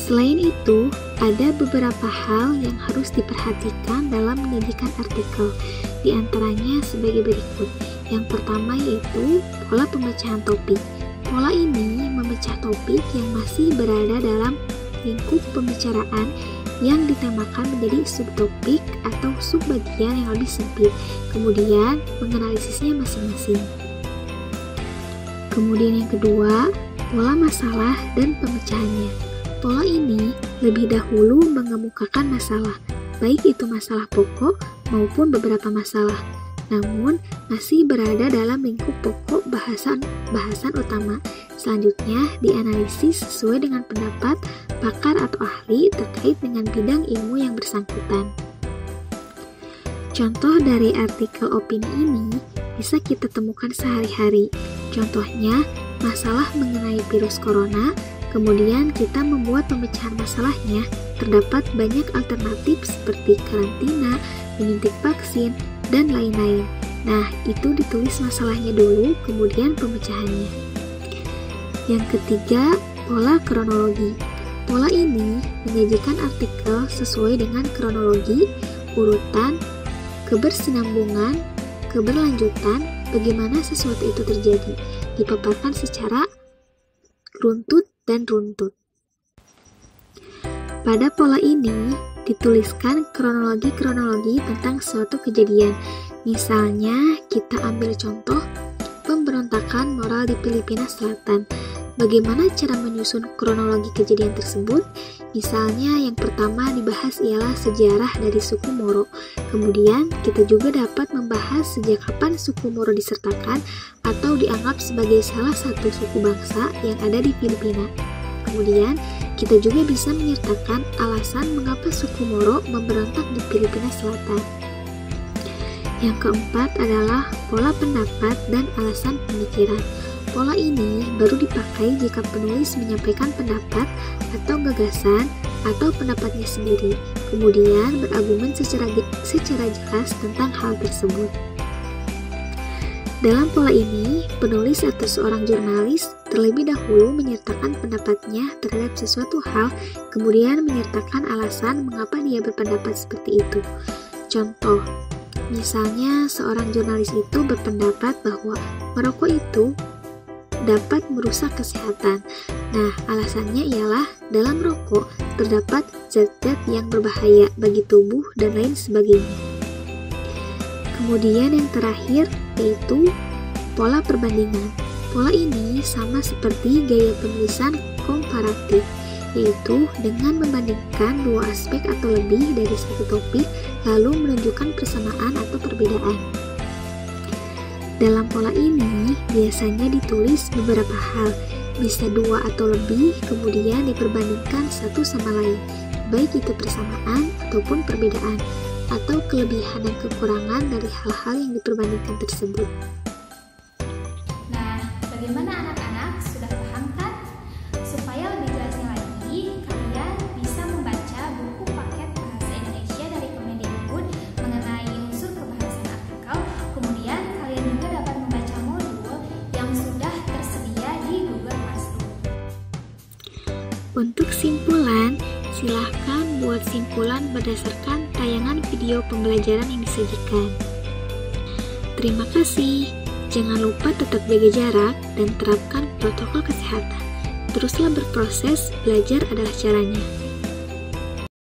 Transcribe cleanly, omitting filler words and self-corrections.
Selain itu, ada beberapa hal yang harus diperhatikan dalam menyajikan artikel. Di antaranya sebagai berikut. Yang pertama yaitu pola pemecahan topik. Pola ini memecah topik yang masih berada dalam lingkup pembicaraan yang ditemakan menjadi subtopik atau subbagian yang lebih sempit, kemudian menganalisisnya masing-masing. Kemudian yang kedua, pola masalah dan pemecahannya. Pola ini lebih dahulu mengemukakan masalah, baik itu masalah pokok maupun beberapa masalah, namun masih berada dalam lingkup pokok bahasan utama. Selanjutnya dianalisis sesuai dengan pendapat pakar atau ahli terkait dengan bidang ilmu yang bersangkutan. Contoh dari artikel opini ini bisa kita temukan sehari-hari. Contohnya, masalah mengenai virus corona, kemudian kita membuat pemecahan masalahnya. Terdapat banyak alternatif seperti karantina, menyuntik vaksin, dan lain-lain. Nah, itu ditulis masalahnya dulu, kemudian pemecahannya. Yang ketiga, pola kronologi. Pola ini menyajikan artikel sesuai dengan kronologi, urutan, kebersinambungan, keberlanjutan, bagaimana sesuatu itu terjadi, dipaparkan secara runtut dan runtut. Pada pola ini dituliskan kronologi-kronologi tentang suatu kejadian. Misalnya, kita ambil contoh pemberontakan moral di Filipina Selatan. Bagaimana cara menyusun kronologi kejadian tersebut? Misalnya, yang pertama dibahas ialah sejarah dari suku Moro. Kemudian, kita juga dapat membahas sejak kapan suku Moro disertakan atau dianggap sebagai salah satu suku bangsa yang ada di Filipina. Kemudian, kita juga bisa menyertakan alasan mengapa suku Moro memberontak di Filipina Selatan. Yang keempat adalah pola pendapat dan alasan pemikiran. Pola ini baru dipakai jika penulis menyampaikan pendapat atau gagasan atau pendapatnya sendiri, kemudian berargumen secara jelas tentang hal tersebut. Dalam pola ini, penulis atau seorang jurnalis terlebih dahulu menyertakan pendapatnya terhadap sesuatu hal, kemudian menyertakan alasan mengapa dia berpendapat seperti itu. Contoh, misalnya seorang jurnalis itu berpendapat bahwa merokok itu dapat merusak kesehatan. Nah, alasannya ialah dalam rokok terdapat zat-zat yang berbahaya bagi tubuh dan lain sebagainya. Kemudian yang terakhir yaitu pola perbandingan. Pola ini sama seperti gaya penulisan komparatif, yaitu dengan membandingkan dua aspek atau lebih dari satu topik lalu menunjukkan persamaan atau perbedaan. Dalam pola ini, biasanya ditulis beberapa hal, bisa dua atau lebih, kemudian diperbandingkan satu sama lain, baik itu persamaan ataupun perbedaan, atau kelebihan dan kekurangan dari hal-hal yang diperbandingkan tersebut. Nah, bagaimana anak-anak? Sudah paham kan? Supaya lebih jelasnya lagi, kalian bisa membaca buku paket bahasa Indonesia dari Kemendikbud mengenai unsur kebahasaan artikel. Kemudian kalian juga dapat membaca modul yang sudah tersedia di Google Classroom. Untuk simpulan, silahkan buat simpulan berdasarkan tayangan video pembelajaran yang disajikan. Terima kasih. Jangan lupa tetap jaga jarak dan terapkan protokol kesehatan. Teruslah berproses, belajar adalah caranya.